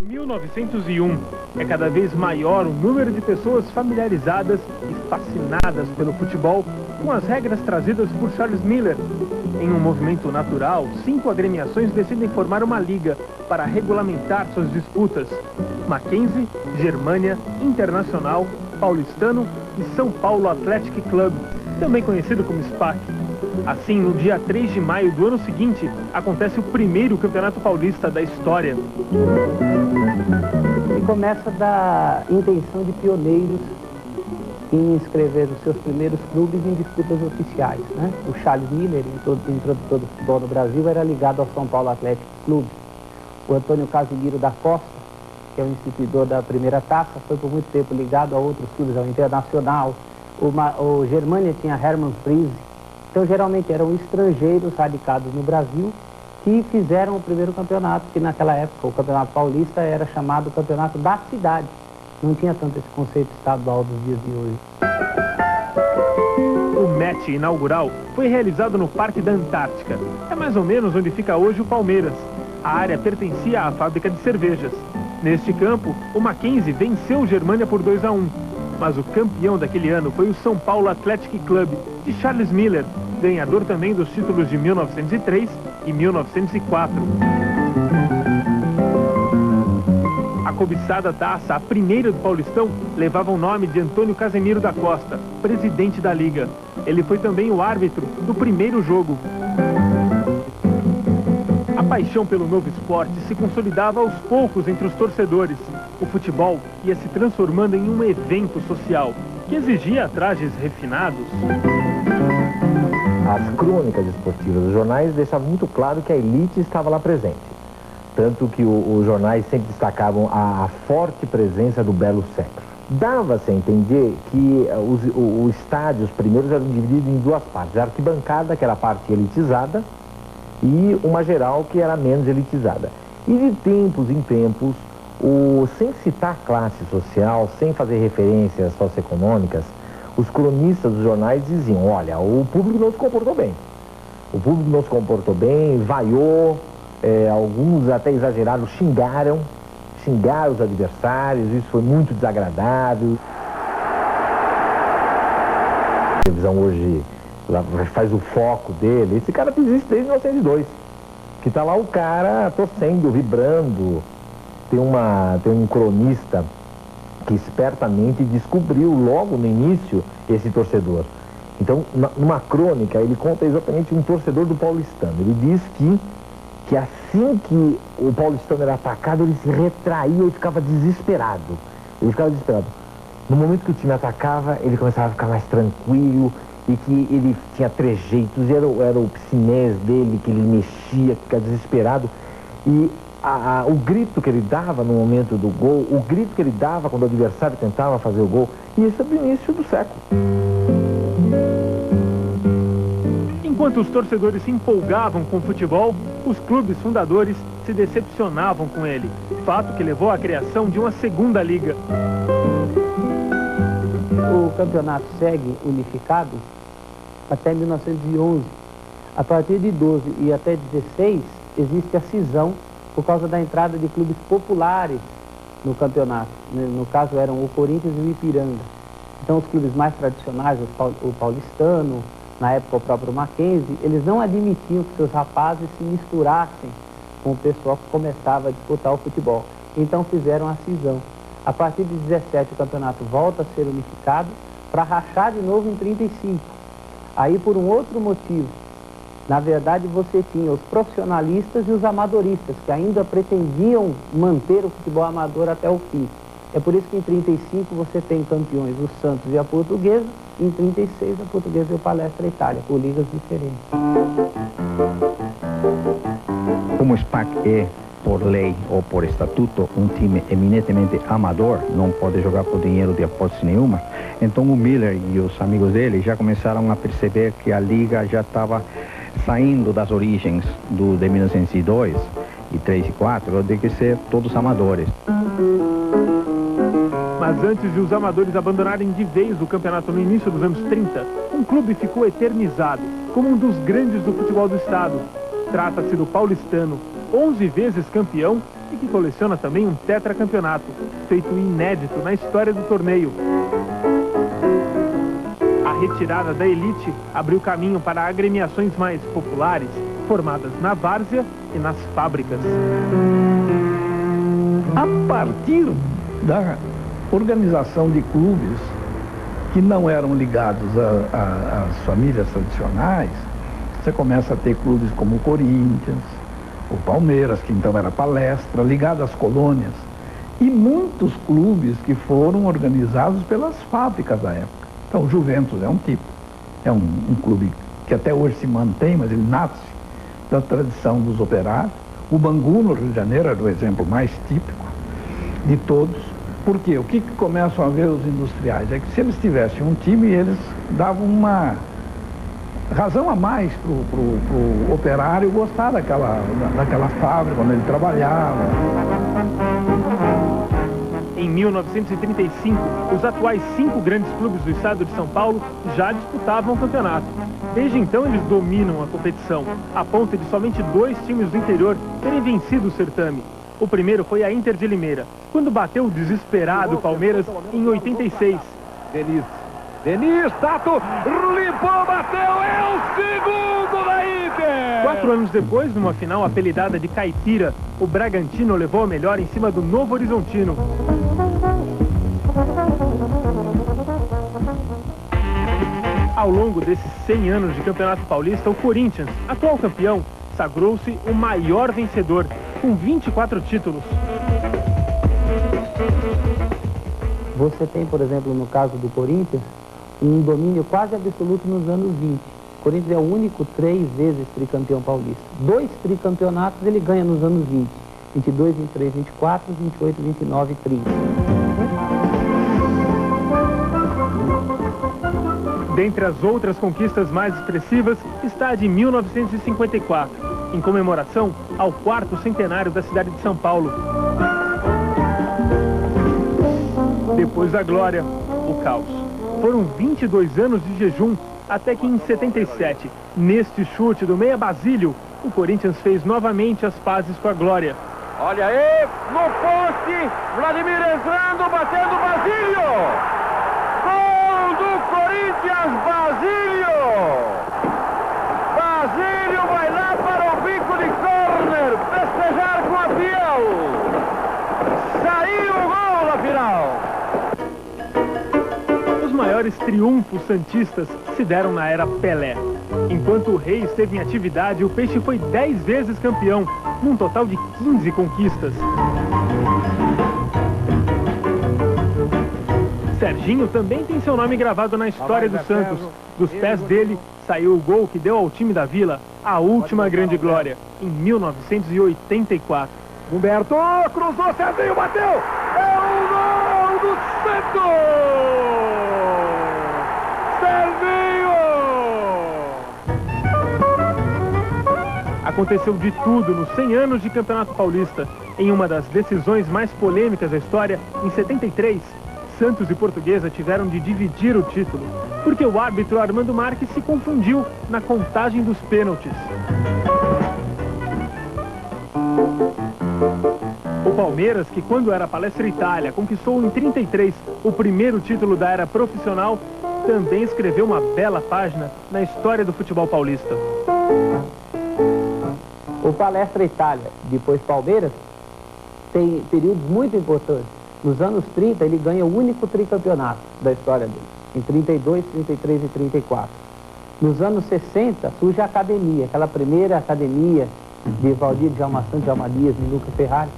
Em 1901, é cada vez maior o número de pessoas familiarizadas e fascinadas pelo futebol com as regras trazidas por Charles Miller. Em um movimento natural, 5 agremiações decidem formar uma liga para regulamentar suas disputas: Mackenzie, Germânia, Internacional, Paulistano e São Paulo Athletic Club, também conhecido como SPAC. Assim, no dia 3 de maio do ano seguinte, acontece o primeiro Campeonato Paulista da história. E começa da intenção de pioneiros em inscrever os seus primeiros clubes em disputas oficiais, né? O Charles Miller, introdutor do futebol no Brasil, era ligado ao São Paulo Athletic Club. O Antônio Casimiro da Costa, que é o instituidor da primeira taça, foi por muito tempo ligado a outros clubes, ao Internacional. O Germânia tinha Hermann Friese. Então, geralmente, eram estrangeiros radicados no Brasil que fizeram o primeiro campeonato, que naquela época o Campeonato Paulista era chamado Campeonato da Cidade. Não tinha tanto esse conceito estadual dos dias de hoje. O match inaugural foi realizado no Parque da Antártica. É mais ou menos onde fica hoje o Palmeiras. A área pertencia à fábrica de cervejas. Neste campo, o Mackenzie venceu o Germânia por 2-1. Mas o campeão daquele ano foi o São Paulo Athletic Club, de Charles Miller, ganhador também dos títulos de 1903 e 1904. A cobiçada taça, a primeira do Paulistão, levava o nome de Antônio Casimiro da Costa, presidente da Liga. Ele foi também o árbitro do primeiro jogo. A paixão pelo novo esporte se consolidava aos poucos entre os torcedores. O futebol ia se transformando em um evento social, que exigia trajes refinados. As crônicas esportivas dos jornais deixavam muito claro que a elite estava lá presente. Tanto que os jornais sempre destacavam a forte presença do belo sexo. Dava-se a entender que os estádios primeiros eram divididos em duas partes. A arquibancada, que era a parte elitizada, e uma geral, que era menos elitizada. E de tempos em tempos, sem citar classe social, sem fazer referências socioeconômicas, os cronistas dos jornais diziam: olha, o público não se comportou bem. O público não se comportou bem, vaiou, alguns até exageraram, xingaram os adversários, isso foi muito desagradável. A televisão hoje faz o foco dele. Esse cara existe desde 1902, que tá lá o cara torcendo, vibrando. Tem um cronista que espertamente descobriu logo no início esse torcedor. Então, numa crônica, ele conta exatamente um torcedor do Paulistano. Ele diz que assim que o Paulistano era atacado, ele se retraía e ficava desesperado. No momento que o time atacava, ele começava a ficar mais tranquilo, e que ele tinha trejeitos, era o piscinês dele, que ele mexia, ficava desesperado. E o grito que ele dava no momento do gol, o grito que ele dava quando o adversário tentava fazer o gol, e isso é do início do século. Enquanto os torcedores se empolgavam com o futebol, os clubes fundadores se decepcionavam com ele, fato que levou à criação de uma segunda liga. O campeonato segue unificado até 1911. A partir de 12 e até 16 existe a cisão por causa da entrada de clubes populares no campeonato. No caso eram o Corinthians e o Ipiranga. Então os clubes mais tradicionais, o Paulistano, na época o próprio Mackenzie, eles não admitiam que seus rapazes se misturassem com o pessoal que começava a disputar o futebol. Então fizeram a cisão. A partir de 17 o campeonato volta a ser unificado para rachar de novo em 35. Aí por um outro motivo. Na verdade você tinha os profissionalistas e os amadoristas, que ainda pretendiam manter o futebol amador até o fim. É por isso que em 35 você tem campeões, o Santos e a Portuguesa, e em 36 a Portuguesa e o Palestra Itália, por ligas diferentes. Como o SPAC é, por lei ou por estatuto, um time eminentemente amador, não pode jogar por dinheiro de aposta nenhuma, então o Miller e os amigos dele já começaram a perceber que a liga já estava saindo das origens de 1902, e 3 e 4, de que ser todos amadores. Mas antes de os amadores abandonarem de vez o campeonato no início dos anos 30, um clube ficou eternizado como um dos grandes do futebol do estado. Trata-se do paulistano, 11 vezes campeão e que coleciona também um tetracampeonato, feito inédito na história do torneio. A retirada da elite abriu caminho para agremiações mais populares, formadas na várzea e nas fábricas. A partir da organização de clubes que não eram ligados às famílias tradicionais, você começa a ter clubes como o Corinthians, o Palmeiras, que então era Palestra, ligado às colônias, e muitos clubes que foram organizados pelas fábricas da época. Então, o Juventus é um tipo, é um clube que até hoje se mantém, mas ele nasce da tradição dos operários. O Bangu, no Rio de Janeiro, era o exemplo mais típico de todos. Por quê? O que começam a ver os industriais? É que se eles tivessem um time, eles davam uma razão a mais para o operário gostar daquela fábrica onde ele trabalhava. Em 1935, os atuais 5 grandes clubes do estado de São Paulo já disputavam o campeonato. Desde então, eles dominam a competição, a ponto de somente 2 times do interior terem vencido o certame. O primeiro foi a Inter de Limeira, quando bateu o desesperado Palmeiras em 86. Denis, Tato, limpou, bateu, é o segundo da Inter! 4 anos depois, numa final apelidada de Caipira, o Bragantino levou a melhor em cima do Novo Horizontino. Ao longo desses 100 anos de Campeonato Paulista, o Corinthians, atual campeão, sagrou-se o maior vencedor, com 24 títulos. Você tem, por exemplo, no caso do Corinthians, um domínio quase absoluto nos anos 20. O Corinthians é o único 3 vezes tricampeão paulista. 2 tricampeonatos ele ganha nos anos 20. 22, 23, 24, 28, 29 e 30. Dentre as outras conquistas mais expressivas está a de 1954, em comemoração ao 4º centenário da cidade de São Paulo. Depois da glória, o caos. Foram 22 anos de jejum, até que em 77, neste chute do meia Basílio, o Corinthians fez novamente as pazes com a glória. Olha aí, no poste, Vladimir entrando, batendo Basílio! Gol do Corinthians, Basílio! Basílio vai lá para o bico de córner, festejar com a Fiel! Saiu o gol na final! Os maiores triunfos santistas se deram na era Pelé. Enquanto o Rei esteve em atividade, o Peixe foi 10 vezes campeão, num total de 15 conquistas. Serginho também tem seu nome gravado na história do Santos. Dos pés dele saiu o gol que deu ao time da Vila a última grande glória, em 1984. Humberto cruzou, Serginho bateu! É o gol do Santos! Serginho! Aconteceu de tudo nos 100 anos de Campeonato Paulista. Em uma das decisões mais polêmicas da história, em 73, Santos e Portuguesa tiveram de dividir o título, porque o árbitro Armando Marques se confundiu na contagem dos pênaltis. O Palmeiras, que quando era Palestra Itália, conquistou em 33 o primeiro título da era profissional, também escreveu uma bela página na história do futebol paulista. O Palestra Itália, depois Palmeiras, tem períodos muito importantes. Nos anos 30, ele ganha o único tricampeonato da história dele, em 32, 33 e 34. Nos anos 60, surge a academia, aquela primeira academia de Valdir Djalma Santos, Djalma Dias, Minuca Ferrari,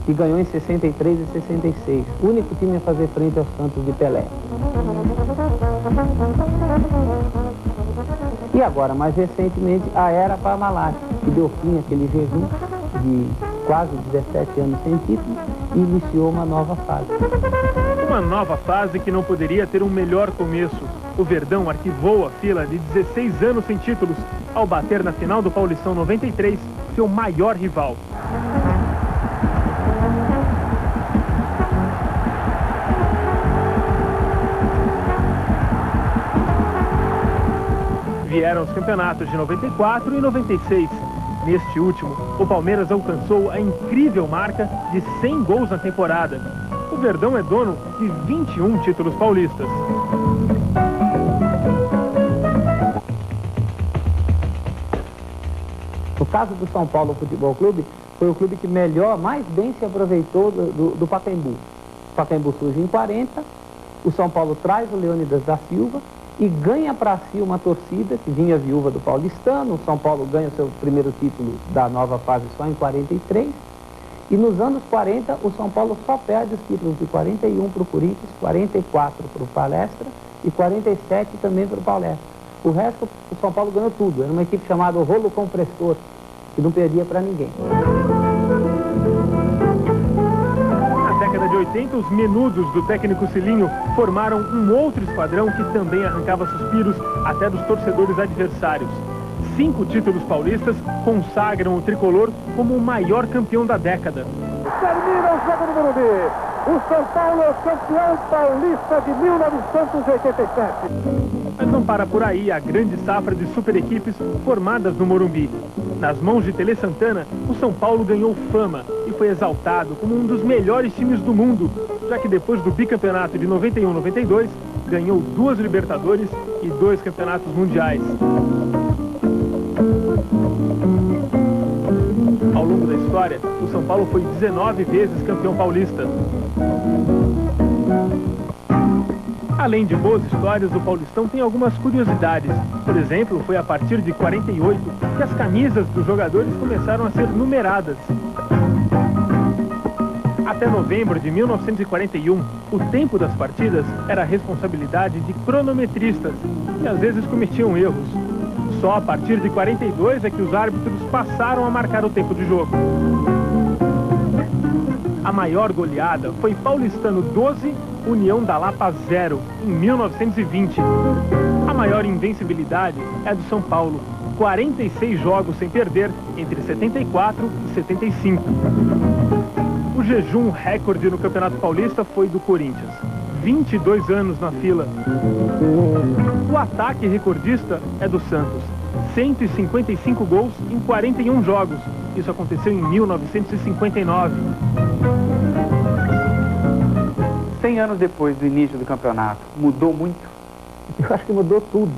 que ganhou em 63 e 66. O único time a fazer frente aos Santos de Pelé. E agora, mais recentemente, a era Parmalat, que deu fim àquele jejum de quase 17 anos sem título e iniciou uma nova fase. Uma nova fase que não poderia ter um melhor começo. O Verdão arquivou a fila de 16 anos sem títulos ao bater na final do Paulistão 93, seu maior rival. Vieram os campeonatos de 94 e 96. Neste último, o Palmeiras alcançou a incrível marca de 100 gols na temporada. O Verdão é dono de 21 títulos paulistas. No caso do São Paulo Futebol Clube, foi o clube que mais bem se aproveitou do Pacaembu. O Pacaembu surge em 40, o São Paulo traz o Leônidas da Silva e ganha para si uma torcida que vinha viúva do Paulistano. O São Paulo ganha seu primeiro título da nova fase só em 43. E nos anos 40, o São Paulo só perde os títulos de 41 para o Corinthians, 44 para o Palestra e 47 também para o Palestra. O resto, o São Paulo ganhou tudo. Era uma equipe chamada Rolo Compressor, que não perdia para ninguém. Na década de 80, os menudos do técnico Cilinho formaram um outro esquadrão que também arrancava suspiros até dos torcedores adversários. 5 títulos paulistas consagram o tricolor como o maior campeão da década. Termina o jogo do Morumbi. O São Paulo é campeão paulista de 1987. Mas não para por aí a grande safra de super equipes formadas no Morumbi. Nas mãos de Tele Santana, o São Paulo ganhou fama e foi exaltado como um dos melhores times do mundo, já que depois do bicampeonato de 91-92, ganhou 2 Libertadores e 2 campeonatos mundiais. Ao longo da história, o São Paulo foi 19 vezes campeão paulista. Além de boas histórias, o Paulistão tem algumas curiosidades. Por exemplo, foi a partir de 48 que as camisas dos jogadores começaram a ser numeradas. Até novembro de 1941, o tempo das partidas era a responsabilidade de cronometristas, que às vezes cometiam erros. Só a partir de 42 é que os árbitros passaram a marcar o tempo de jogo. A maior goleada foi Paulistano 12, União da Lapa 0, em 1920. A maior invencibilidade é a do São Paulo, 46 jogos sem perder entre 74 e 75. O jejum recorde no Campeonato Paulista foi do Corinthians, 22 anos na fila. O ataque recordista é do Santos, 155 gols em 41 jogos. Isso aconteceu em 1959. 100 anos depois do início do campeonato, mudou muito? Eu acho que mudou tudo.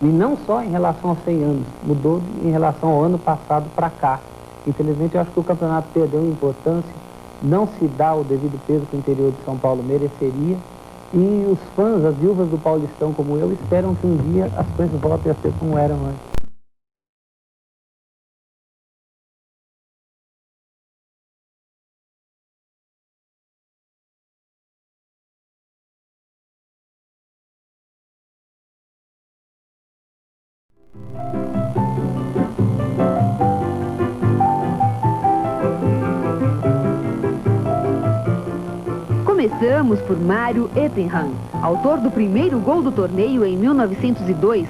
E não só em relação aos 100 anos, mudou em relação ao ano passado para cá. Infelizmente, eu acho que o campeonato perdeu importância, não se dá o devido peso que o interior de São Paulo mereceria. E os fãs, as viúvas do Paulistão como eu, esperam que um dia as coisas voltem a ser como eram antes. Começamos por Mário Ettenham, autor do primeiro gol do torneio em 1902.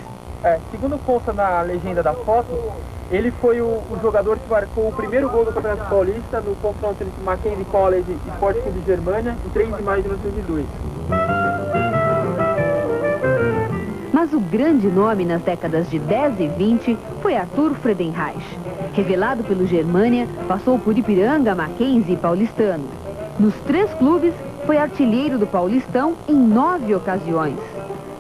Segundo consta na legenda da foto, ele foi o jogador que marcou o primeiro gol do Campeonato Paulista no confronto entre Mackenzie College e Sport Clube de Germânia, em 3 de maio de 1902. Mas o grande nome nas décadas de 10 e 20 foi Arthur Friedenreich. Revelado pelo Germânia, passou por Ipiranga, Mackenzie e Paulistano. Nos 3 clubes, foi artilheiro do Paulistão em 9 ocasiões.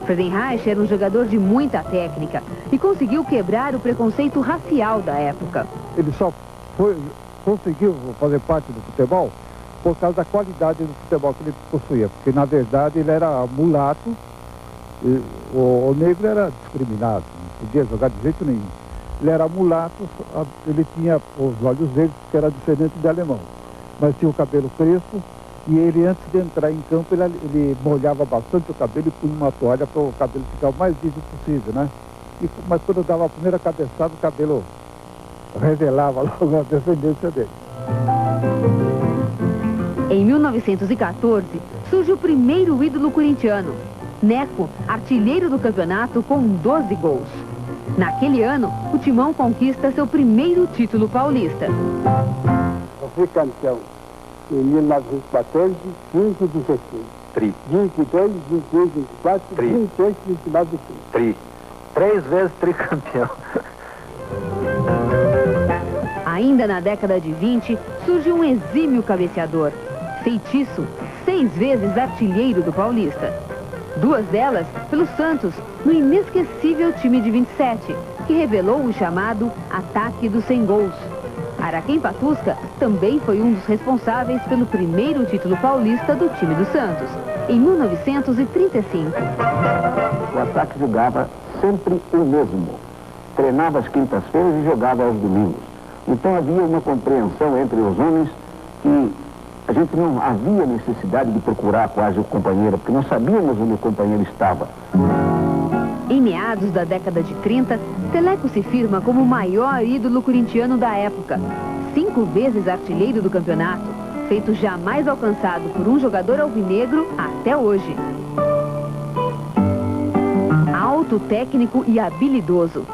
Friedenreich era um jogador de muita técnica e conseguiu quebrar o preconceito racial da época. Ele só conseguiu fazer parte do futebol por causa da qualidade do futebol que ele possuía, porque na verdade ele era mulato, e o negro era discriminado, não podia jogar de jeito nenhum. Ele era mulato, ele tinha os olhos verdes, que era diferente de alemão, mas tinha o cabelo crespo. E ele, antes de entrar em campo, ele molhava bastante o cabelo e punha uma toalha para o cabelo ficar o mais vívido possível, né? Mas quando dava a primeira cabeçada, o cabelo revelava logo a descendência dele. Em 1914, surge o primeiro ídolo corintiano. Neco, artilheiro do campeonato com 12 gols. Naquele ano, o Timão conquista seu primeiro título paulista. Eu fui campeão em 1914, 15 e 16. Tri. 22, 23, 24, Tri. 28, 29 e 30. Tri. 3 vezes tricampeão. Ainda na década de 20, surge um exímio cabeceador. Feitiço, 6 vezes artilheiro do Paulista. 2 delas pelo Santos, no inesquecível time de 27, que revelou o chamado ataque dos 100 gols. Araquém Patusca também foi um dos responsáveis pelo primeiro título paulista do time do Santos, em 1935. O ataque jogava sempre o mesmo. Treinava às quintas-feiras e jogava aos domingos. Então havia uma compreensão entre os homens que a gente não havia necessidade de procurar quase o companheiro, porque nós sabíamos onde o companheiro estava. Em meados da década de 30, Teleco se firma como o maior ídolo corintiano da época. 5 vezes artilheiro do campeonato, feito jamais alcançado por um jogador alvinegro até hoje. Alto, técnico e habilidoso.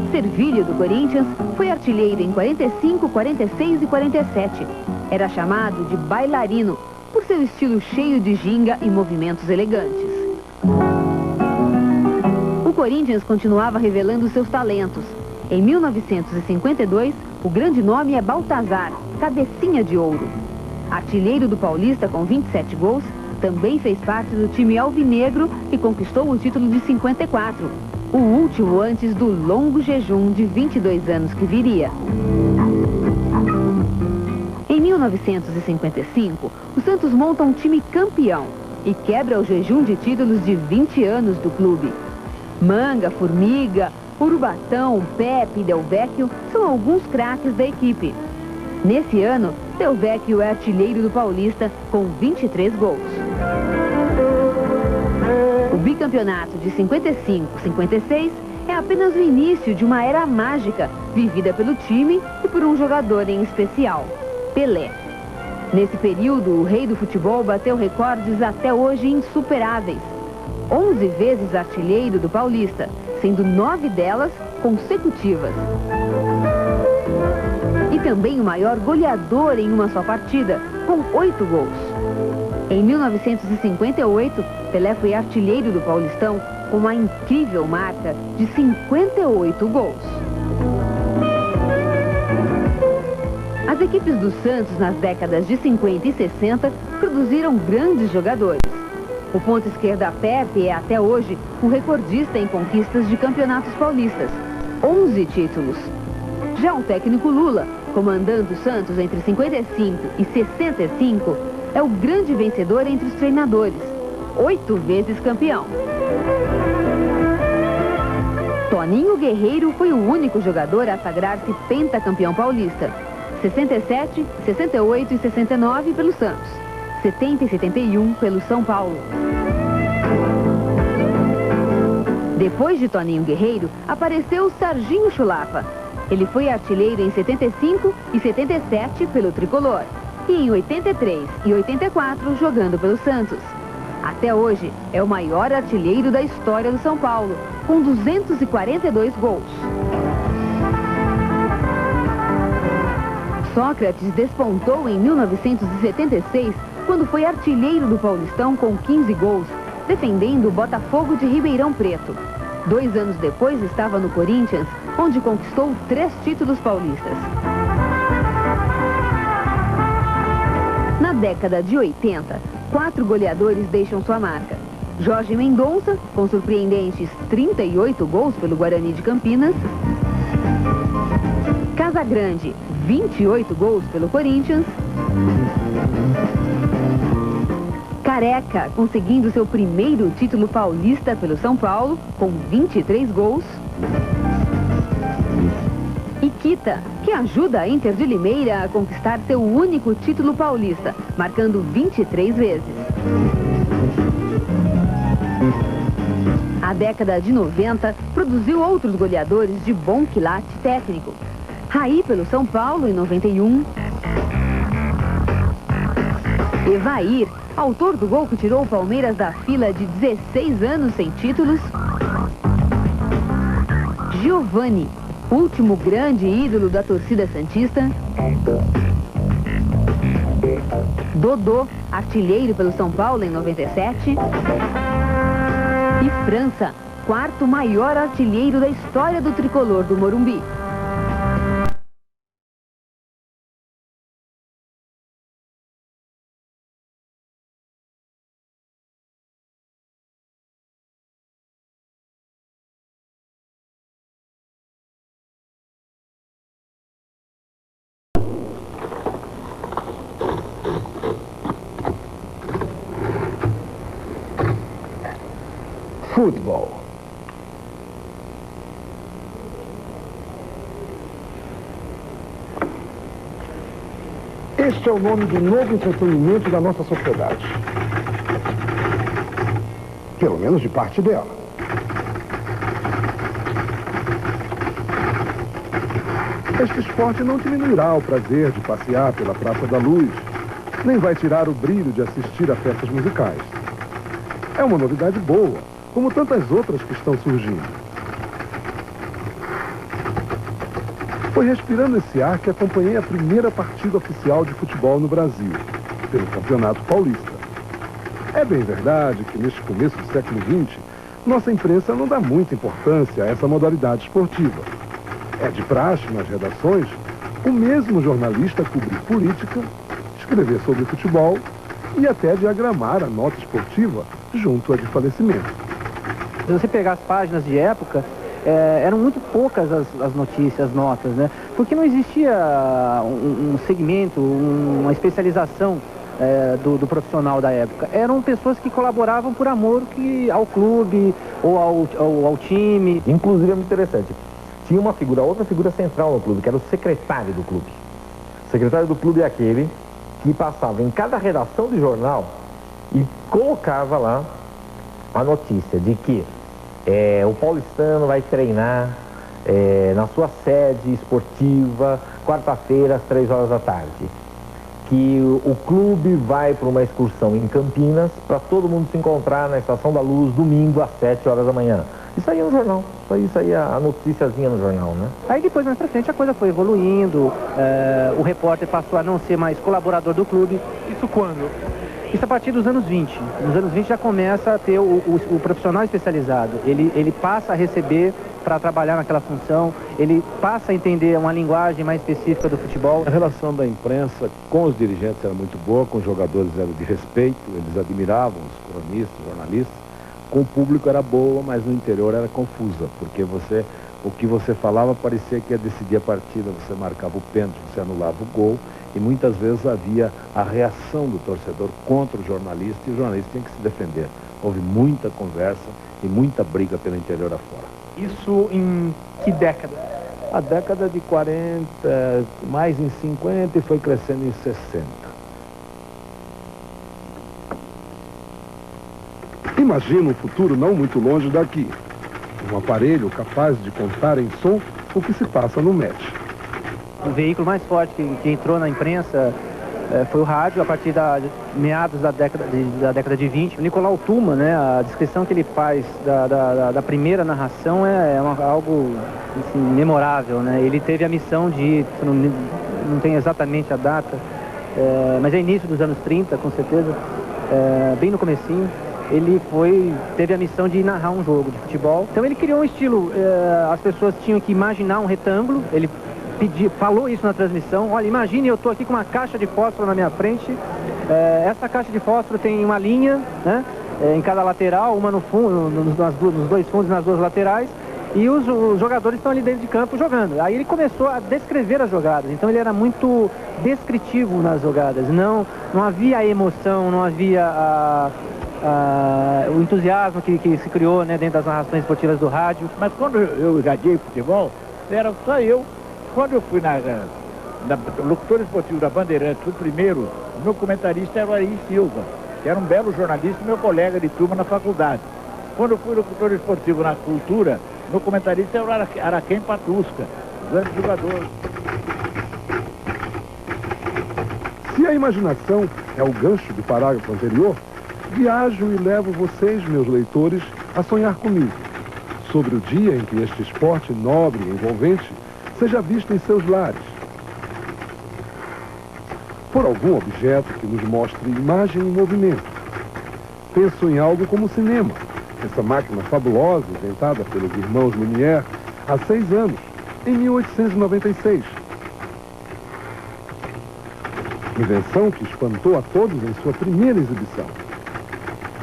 Servílio do Corinthians foi artilheiro em 45, 46 e 47. Era chamado de bailarino, por seu estilo cheio de ginga e movimentos elegantes. O Corinthians continuava revelando seus talentos. Em 1952, o grande nome é Baltazar, cabecinha de ouro. Artilheiro do Paulista com 27 gols, também fez parte do time alvinegro e conquistou o título de 54, o último antes do longo jejum de 22 anos que viria. Em 1955, o Santos monta um time campeão e quebra o jejum de títulos de 20 anos do clube. Manga, Formiga, Urubatão, Pepe e Del Vecchio são alguns craques da equipe. Nesse ano, Del Vecchio é artilheiro do Paulista com 23 gols. O bicampeonato de 55-56 é apenas o início de uma era mágica vivida pelo time e por um jogador em especial, Pelé. Nesse período, o rei do futebol bateu recordes até hoje insuperáveis. 11 vezes artilheiro do Paulista, sendo 9 delas consecutivas. E também o maior goleador em uma só partida, com 8 gols. Em 1958, Pelé foi artilheiro do Paulistão com uma incrível marca de 58 gols. As equipes do Santos nas décadas de 50 e 60 produziram grandes jogadores. O ponta esquerda Pepe é até hoje um recordista em conquistas de campeonatos paulistas, 11 títulos. Já o técnico Lula, comandando o Santos entre 55 e 65, é o grande vencedor entre os treinadores, 8 vezes campeão. Toninho Guerreiro foi o único jogador a sagrar-se pentacampeão paulista. 67, 68 e 69 pelo Santos. 70 e 71 pelo São Paulo. Depois de Toninho Guerreiro, apareceu o Serginho Chulapa. Ele foi artilheiro em 75 e 77 pelo Tricolor. E em 83 e 84 jogando pelo Santos. Até hoje, é o maior artilheiro da história do São Paulo, com 242 gols. Sócrates despontou em 1976, quando foi artilheiro do Paulistão com 15 gols, defendendo o Botafogo de Ribeirão Preto. 2 anos depois estava no Corinthians, onde conquistou 3 títulos paulistas. Na década de 80, 4 goleadores deixam sua marca. Jorge Mendonça, com surpreendentes 38 gols pelo Guarani de Campinas. Casagrande, 28 gols pelo Corinthians. Careca, conseguindo seu primeiro título paulista pelo São Paulo, com 23 gols. E Quita, que ajuda a Inter de Limeira a conquistar seu único título paulista, marcando 23 vezes. A década de 90 produziu outros goleadores de bom quilate técnico. Raí pelo São Paulo em 91. Evair, autor do gol que tirou o Palmeiras da fila de 16 anos sem títulos. Giovani, último grande ídolo da torcida santista. Dodô, artilheiro pelo São Paulo em 97. E França, 4º maior artilheiro da história do tricolor do Morumbi. Futebol. Este é o nome do novo entretenimento da nossa sociedade. Pelo menos de parte dela. Este esporte não diminuirá o prazer de passear pela Praça da Luz, nem vai tirar o brilho de assistir a festas musicais. É uma novidade boa, como tantas outras que estão surgindo. Foi respirando esse ar que acompanhei a primeira partida oficial de futebol no Brasil, pelo Campeonato Paulista. É bem verdade que neste começo do século XX, nossa imprensa não dá muita importância a essa modalidade esportiva. É de praxe nas redações o mesmo jornalista cobrir política, escrever sobre futebol e até diagramar a nota esportiva junto a de falecimento. Se você pegar as páginas de época, eram muito poucas as notícias, as notas, né? Porque não existia um segmento, uma especialização do profissional da época. Eram pessoas que colaboravam por amor ao clube ou ao time. Inclusive é muito interessante. Tinha outra figura central no clube, que era o secretário do clube. O secretário do clube é aquele que passava em cada redação de jornal e colocava lá a notícia de que o paulistano vai treinar na sua sede esportiva, quarta-feira, às 3 horas da tarde. Que o clube vai para uma excursão em Campinas para todo mundo se encontrar na Estação da Luz, domingo, às 7 horas da manhã. Isso aí no jornal, isso aí a noticiazinha no jornal, né? Aí depois, mais pra frente, a coisa foi evoluindo, o repórter passou a não ser mais colaborador do clube. Isso quando? Isso a partir dos anos 20. Nos anos 20 já começa a ter o profissional especializado. Ele passa a receber para trabalhar naquela função, ele passa a entender uma linguagem mais específica do futebol. A relação da imprensa com os dirigentes era muito boa, com os jogadores era de respeito, eles admiravam os cronistas, jornalistas. Com o público era boa, mas no interior era confusa, porque o que você falava parecia que ia decidir a partida, você marcava o pênalti, você anulava o gol, e muitas vezes havia a reação do torcedor contra o jornalista, e o jornalista tinha que se defender. Houve muita conversa e muita briga pelo interior afora. Isso em que década? A década de 40, mais em 50 e foi crescendo em 60. Imagina um futuro não muito longe daqui. Um aparelho capaz de contar em som o que se passa no match. O veículo mais forte que entrou na imprensa foi o rádio, a partir meados da década de 20. O Nicolau Tuma, né, a descrição que ele faz da primeira narração é algo assim, memorável, né? Ele teve a missão de, não tem exatamente a data, mas é início dos anos 30, com certeza, bem no comecinho. Ele teve a missão de narrar um jogo de futebol. Então ele criou um estilo, as pessoas tinham que imaginar um retângulo, ele falou isso na transmissão: olha, imagine, eu estou aqui com uma caixa de fósforo na minha frente, essa caixa de fósforo tem uma linha, né, em cada lateral, uma no fundo, nos dois fundos e nas duas laterais, e os jogadores estão ali dentro de campo jogando. Aí ele começou a descrever as jogadas, então ele era muito descritivo nas jogadas, não havia a emoção, não havia o entusiasmo que se criou, né, dentro das narrações esportivas do rádio. Mas quando eu irradiei futebol, era só eu. Quando eu fui na locutor esportivo da Bandeirantes, o primeiro, o meu comentarista era o Ari Silva, que era um belo jornalista, meu colega de turma na faculdade. Quando eu fui locutor esportivo na Cultura, meu comentarista era o Araquém Patusca, grande jogador. Se a imaginação é o gancho do parágrafo anterior, viajo e levo vocês, meus leitores, a sonhar comigo sobre o dia em que este esporte nobre e envolvente seja visto em seus lares. Por algum objeto que nos mostre imagem em movimento. Penso em algo como o cinema, essa máquina fabulosa inventada pelos irmãos Lumière há 6 anos, em 1896. Invenção que espantou a todos em sua primeira exibição.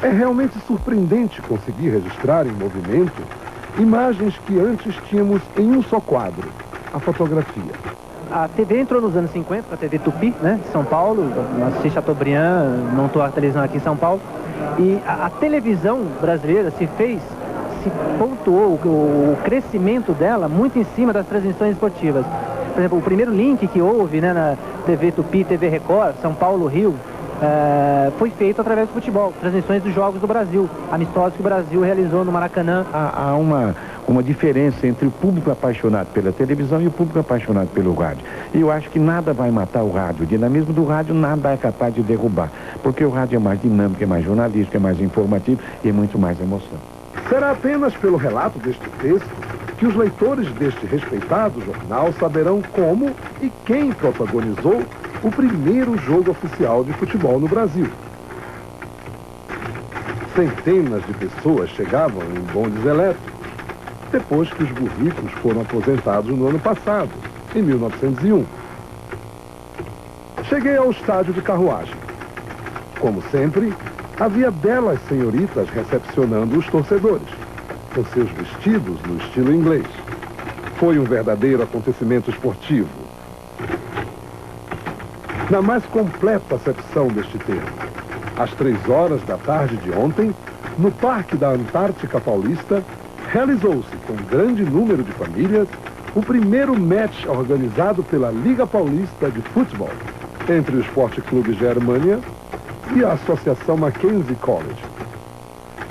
É realmente surpreendente conseguir registrar em movimento imagens que antes tínhamos em um só quadro, a fotografia. A TV entrou nos anos 50, a TV Tupi, né, de São Paulo, assisti Chateaubriand, montou a televisão aqui em São Paulo, e a televisão brasileira se fez se pontuou o crescimento dela muito em cima das transmissões esportivas. Por exemplo, o primeiro link que houve, né, na TV Tupi, TV Record, São Paulo, Rio, foi feito através do futebol, transmissões dos Jogos do Brasil, amistosos que o Brasil realizou no Maracanã. Há uma diferença entre o público apaixonado pela televisão e o público apaixonado pelo rádio. E eu acho que nada vai matar o rádio. O dinamismo do rádio nada é capaz de derrubar, porque o rádio é mais dinâmico, é mais jornalístico, é mais informativo e é muito mais emoção. Será apenas pelo relato deste texto que os leitores deste respeitado jornal saberão como e quem protagonizou o primeiro jogo oficial de futebol no Brasil. Centenas de pessoas chegavam em bondes elétricos, depois que os burricos foram aposentados no ano passado, em 1901. Cheguei ao estádio de carruagem. Como sempre, havia belas senhoritas recepcionando os torcedores, com seus vestidos no estilo inglês. Foi um verdadeiro acontecimento esportivo. Na mais completa acepção deste termo, às 3 da tarde de ontem, no Parque da Antártica Paulista, realizou-se com grande número de famílias o primeiro match organizado pela Liga Paulista de Futebol entre o Esporte Clube Germânia e a Associação Mackenzie College.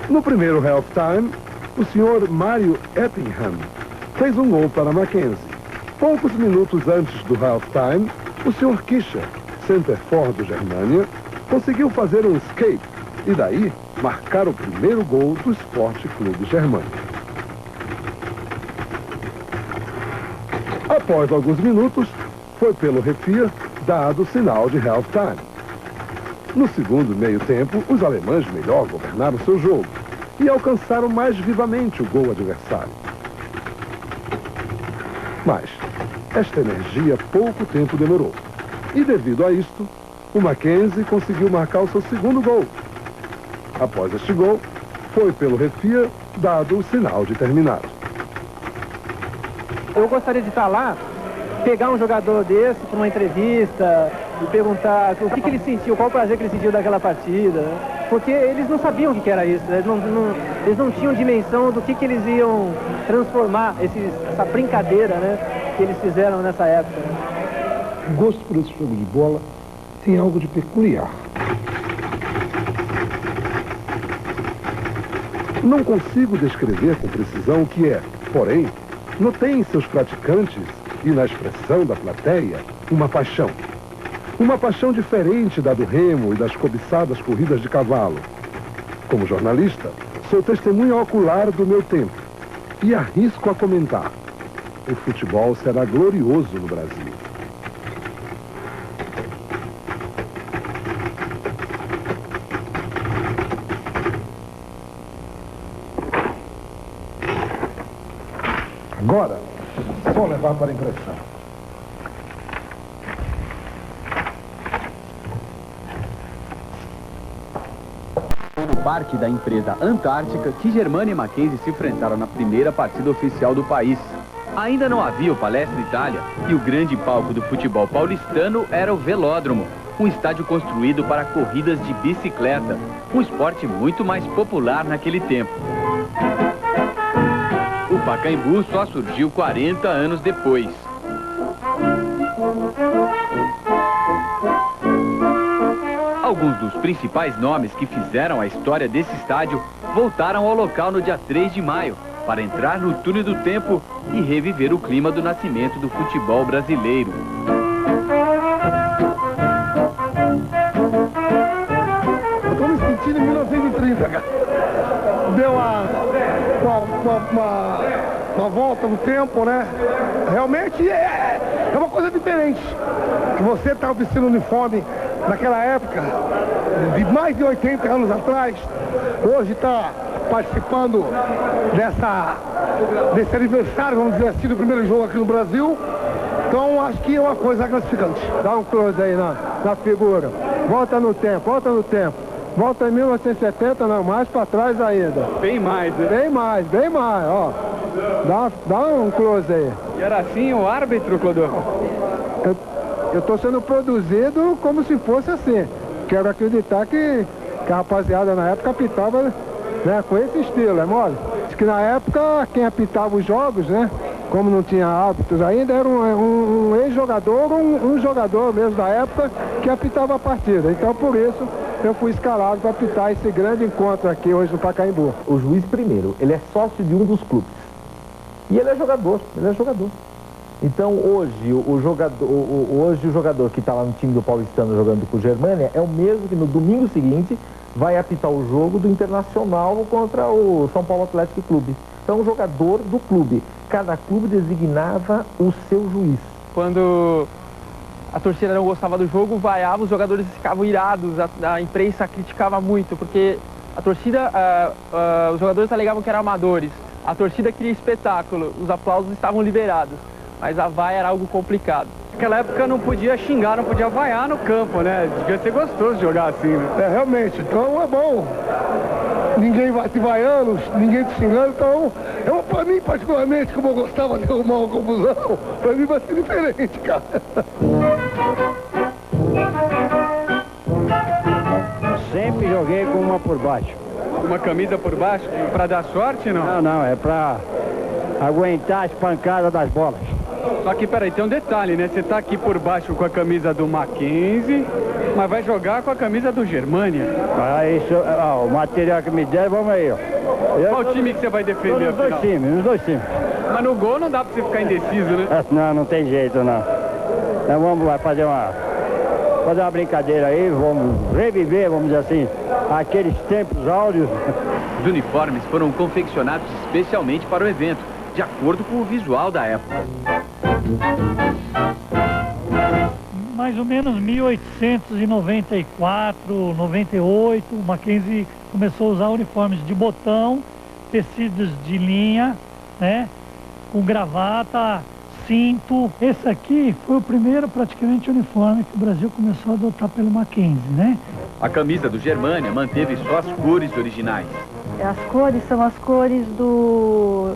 No primeiro halftime, o senhor Mário Ettingham fez um gol para a Mackenzie. Poucos minutos antes do halftime, o senhor Kischer, center for do Germânia, conseguiu fazer um escape e daí marcar o primeiro gol do Esporte Clube Germânia. Após alguns minutos, foi pelo refir dado o sinal de halftime. No segundo meio tempo, os alemães melhor governaram seu jogo e alcançaram mais vivamente o gol adversário. Mas esta energia pouco tempo demorou. E devido a isto, o Mackenzie conseguiu marcar o seu segundo gol. Após este gol, foi pelo refir dado o sinal de terminado. Eu gostaria de estar lá, pegar um jogador desse para uma entrevista e perguntar o que ele sentiu, qual o prazer que ele sentiu daquela partida, né? Porque eles não sabiam o que era isso, né? Eles não tinham dimensão do que eles iam transformar essa brincadeira, né, que eles fizeram nessa época. Né? O gosto por esse jogo de bola tem algo de peculiar. Não consigo descrever com precisão o que é, porém, notei em seus praticantes e na expressão da plateia uma paixão. Uma paixão diferente da do remo e das cobiçadas corridas de cavalo. Como jornalista, sou testemunha ocular do meu tempo e arrisco a comentar: o futebol será glorioso no Brasil. Agora, só levar para a impressão. Foi no parque da empresa Antártica que Germânia e Mackenzie se enfrentaram na primeira partida oficial do país. Ainda não havia o Palestra Itália e o grande palco do futebol paulistano era o Velódromo, um estádio construído para corridas de bicicleta, um esporte muito mais popular naquele tempo. O Pacaembu só surgiu 40 anos depois. Alguns dos principais nomes que fizeram a história desse estádio voltaram ao local no dia 3 de maio para entrar no túnel do tempo e reviver o clima do nascimento do futebol brasileiro. Eu estou me sentindo em 1930, cara. Deu uma volta no tempo, né? Realmente é uma coisa diferente. Você está vestindo um uniforme naquela época, de mais de 80 anos atrás, hoje está participando desse aniversário, vamos dizer assim, do primeiro jogo aqui no Brasil. Então acho que é uma coisa gratificante. Dá um close aí na figura. Volta no tempo, volta no tempo. Volta em 1970, não, mais para trás ainda. Bem mais, né? Bem mais, ó. Dá um close aí. E era assim o árbitro, Clodovão? Eu tô sendo produzido como se fosse assim. Quero acreditar que a rapaziada na época pitava, né, com esse estilo, é mole? que na época quem apitava os jogos, né? Como não tinha árbitros ainda, era um ex-jogador, um jogador mesmo da época que apitava a partida. Então por isso eu fui escalado para apitar esse grande encontro aqui hoje no Pacaembu. O juiz primeiro, ele é sócio de um dos clubes. E ele é jogador, Então hoje o jogador que está lá no time do Paulistano jogando com o Germânia é o mesmo que no domingo seguinte vai apitar o jogo do Internacional contra o São Paulo Atlético Clube. Então, o jogador do clube. Cada clube designava o seu juiz. Quando a torcida não gostava do jogo, vaiava, os jogadores ficavam irados, a imprensa criticava muito, porque a torcida, os jogadores alegavam que eram amadores, a torcida queria espetáculo, os aplausos estavam liberados, mas a vaia era algo complicado. Naquela época não podia xingar, não podia vaiar no campo, né? Devia ser gostoso jogar assim, né? É, realmente, então é bom. Ninguém vai te vaiando, ninguém te xingando, então, pra mim particularmente, como eu gostava de arrumar uma confusão, pra mim vai ser diferente, cara. Sempre joguei com uma por baixo. Uma camisa por baixo, pra dar sorte, não? Não, é pra aguentar as pancadas das bolas. Só que, peraí, tem um detalhe, né? Você tá aqui por baixo com a camisa do Mackenzie, mas vai jogar com a camisa do Germânia. Isso, o material que me der, vamos aí, ó. Qual time que você vai defender, nos dois times. Mas no gol não dá pra você ficar indeciso, né? Não tem jeito, não. Então vamos lá fazer uma brincadeira aí, vamos reviver, vamos dizer assim, aqueles tempos áureos. Os uniformes foram confeccionados especialmente para o evento, de acordo com o visual da época. Mais ou menos 1894, 98, o Mackenzie começou a usar uniformes de botão, tecidos de linha, né, com gravata, cinto. Esse aqui foi o primeiro praticamente uniforme que o Brasil começou a adotar pelo Mackenzie, né? A camisa do Germânia manteve só as cores originais. As cores são as cores do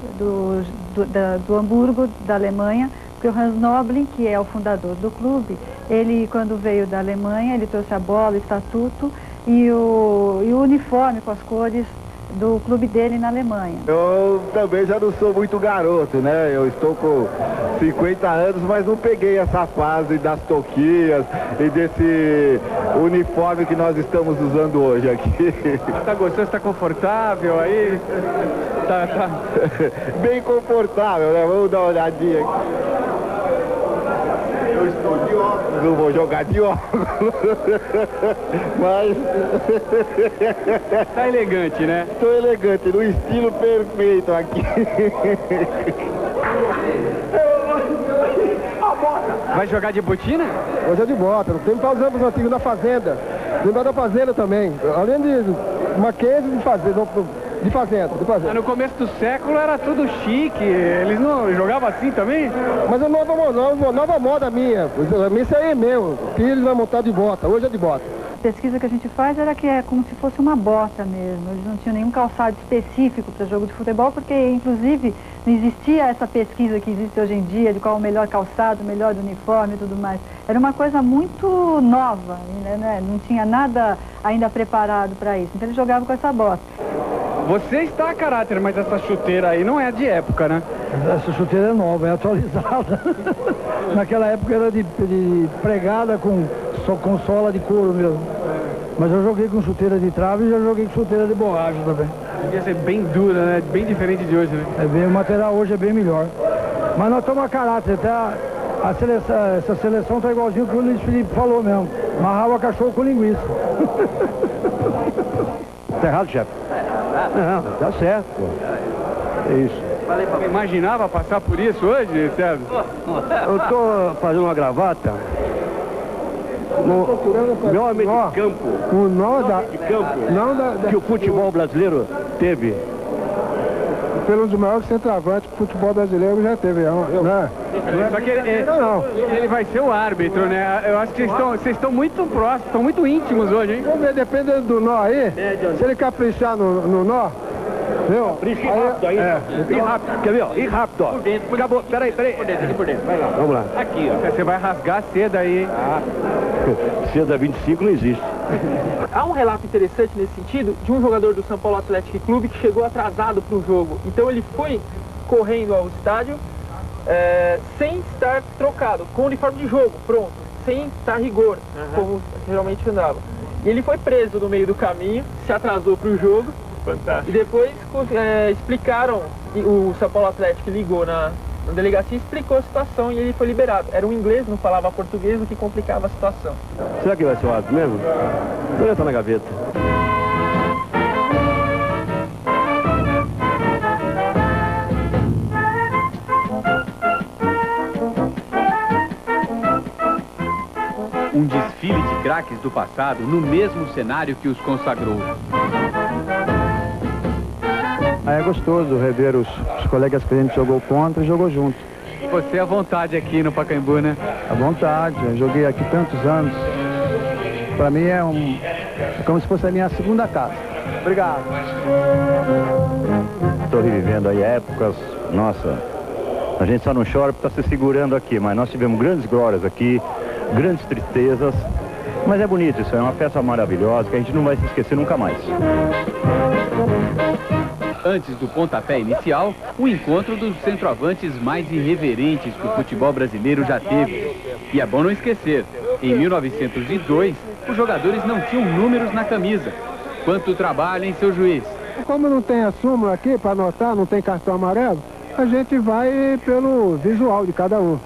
Hamburgo, da Alemanha, porque o Hans Noblin, que é o fundador do clube, ele, quando veio da Alemanha, ele trouxe a bola, o estatuto e o uniforme com as cores do clube dele na Alemanha. Eu também já não sou muito garoto, né? Eu estou com 50 anos, mas não peguei essa fase das toquinhas e desse uniforme que nós estamos usando hoje aqui. Tá gostando? Tá confortável aí? Tá. Bem confortável, né? Vamos dar uma olhadinha aqui. Eu estou de óculos, não vou jogar de óculos. Mas... Tá elegante, né? Estou elegante, no estilo perfeito aqui. Vai jogar de botina? Hoje é de bota, tem que estar usando os antigos da fazenda. Lembrar da fazenda também. Além de Mackenzie de fazenda. Mas no começo do século era tudo chique, eles não jogavam assim também? Mas é nova moda minha, isso aí é meu, que eles vão montar de bota, hoje é de bota. A pesquisa que a gente faz era que é como se fosse uma bota mesmo, eles não tinham nenhum calçado específico para jogo de futebol, porque inclusive não existia essa pesquisa que existe hoje em dia, de qual o melhor calçado, o melhor uniforme e tudo mais. Era uma coisa muito nova, né? Não tinha nada ainda preparado para isso, então eles jogavam com essa bota. Você está a caráter, mas essa chuteira aí não é de época, né? Essa chuteira é nova, é atualizada. Naquela época era de pregada com sola de couro mesmo. Mas eu joguei com chuteira de trave e já joguei com chuteira de borracha também. Devia ser bem dura, né? Bem diferente de hoje, né? O material hoje é bem melhor. Mas nós estamos a caráter, até essa seleção está igualzinho que o Luiz Felipe falou mesmo. Amarrava cachorro com linguiça. Tá errado, chefe? Não, tá certo, pô. É isso. Você imaginava passar por isso hoje, Sérgio? Eu tô fazendo uma gravata. Nome de campo. O nó de campo que o futebol brasileiro teve. Pelo um dos maiores centroavantes que o futebol brasileiro já teve. Só que ele vai ser o árbitro, né? Eu acho que vocês estão muito próximos, estão muito íntimos hoje, hein? Vamos ver, dependendo do nó aí, se ele caprichar no nó, viu? Capricha rápido aí. E rápido, quer ver, ó? E rápido, ó. Acabou, peraí. Aqui por dentro, vai lá, vamos lá. Aqui, ó. Você vai rasgar a seda aí, hein? Seda 25 não existe. Há um relato interessante nesse sentido de um jogador do São Paulo Athletic Clube que chegou atrasado para o jogo. Então ele foi correndo ao estádio sem estar trocado, com o uniforme de jogo, pronto, sem estar rigor, como geralmente andava. E ele foi preso no meio do caminho, se atrasou para o jogo. Fantástico. E depois explicaram, o São Paulo Athletic ligou na delegacia, explicou a situação e ele foi liberado. Era um inglês, não falava português, o que complicava a situação. Será que vai ser o árbitro mesmo? Ele tá na gaveta. Um desfile de craques do passado no mesmo cenário que os consagrou. É gostoso rever os colegas que a gente jogou contra e jogou junto. Você à vontade aqui no Pacaembu, né? À vontade, eu joguei aqui tantos anos. Para mim é como se fosse a minha segunda casa. Obrigado. Estou revivendo aí épocas, nossa, a gente só não chora porque está se segurando aqui, mas nós tivemos grandes glórias aqui, grandes tristezas, mas é bonito isso, é uma festa maravilhosa que a gente não vai se esquecer nunca mais. Antes do pontapé inicial, o encontro dos centroavantes mais irreverentes que o futebol brasileiro já teve. E é bom não esquecer, em 1902, os jogadores não tinham números na camisa. Quanto trabalho, hein, seu juiz? Como não tem a súmula aqui para anotar, não tem cartão amarelo, a gente vai pelo visual de cada um.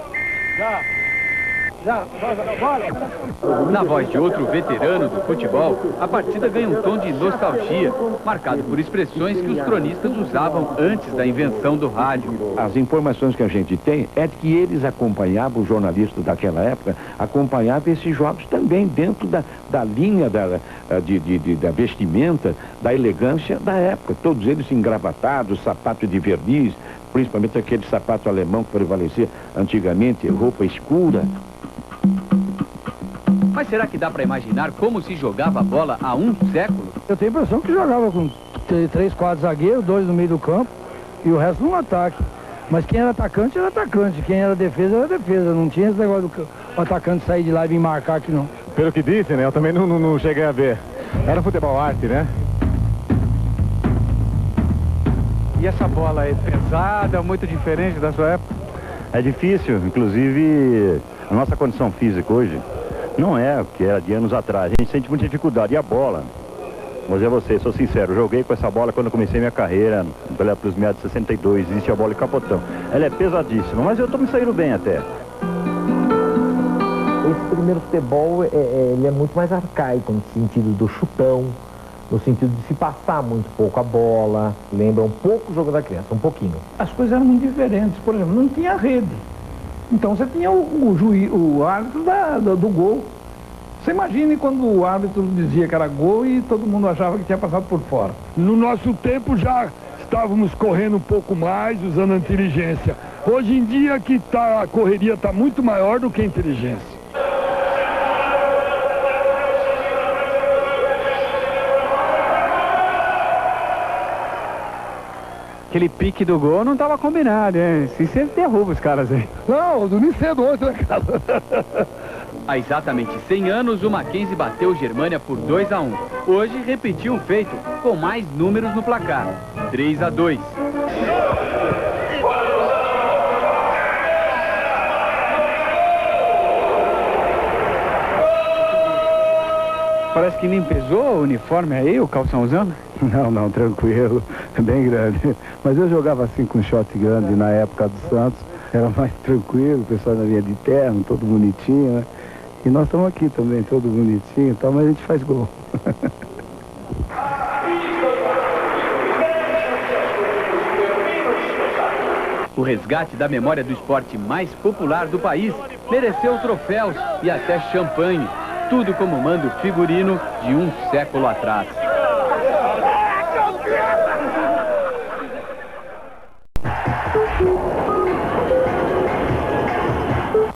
Na voz de outro veterano do futebol, a partida ganha um tom de nostalgia, marcado por expressões que os cronistas usavam antes da invenção do rádio. As informações que a gente tem é de que eles acompanhavam, os jornalistas daquela época, acompanhavam esses jogos também dentro da linha da vestimenta, da elegância da época. Todos eles engravatados, sapato de verniz, principalmente aquele sapato alemão que prevalecia antigamente, roupa escura. Mas será que dá para imaginar como se jogava a bola há um século? Eu tenho a impressão que jogava com 3, 4 zagueiros, 2 no meio do campo e o resto no ataque. Mas quem era atacante, quem era defesa, era defesa. Não tinha esse negócio do atacante sair de lá e vir marcar aqui, não. Pelo que disse, né? Eu também não cheguei a ver. Era futebol arte, né? E essa bola é pesada, muito diferente da sua época? É difícil, inclusive a nossa condição física hoje não é o que era de anos atrás. A gente sente muita dificuldade. E a bola, vou dizer a você, sou sincero, joguei com essa bola quando eu comecei minha carreira, pelos meados de 62, existe a bola de capotão. Ela é pesadíssima, mas eu estou me saindo bem até. Esse primeiro futebol, ele é muito mais arcaico, no sentido do chutão, no sentido de se passar muito pouco a bola, lembra um pouco o jogo da criança, um pouquinho. As coisas eram muito diferentes, por exemplo, não tinha rede. Então você tinha o árbitro do gol. Você imagine quando o árbitro dizia que era gol e todo mundo achava que tinha passado por fora. No nosso tempo já estávamos correndo um pouco mais, usando a inteligência. Hoje em dia a correria está muito maior do que a inteligência. Aquele pique do gol não estava combinado, hein? Se você derruba os caras aí. Não, eu dormi cedo ontem, né, cara? Há exatamente 100 anos, o Mackenzie bateu o Germânia por 2-1. Hoje repetiu o feito, com mais números no placar, 3-2. Parece que nem pesou o uniforme aí, o calçãozão? Não, tranquilo, bem grande. Mas eu jogava assim com short grande na época do Santos, era mais tranquilo, o pessoal na linha de terno, todo bonitinho, né? E nós estamos aqui também, todo bonitinho e tal, mas a gente faz gol. O resgate da memória do esporte mais popular do país mereceu troféus e até champanhe. Tudo como manda o figurino de um século atrás.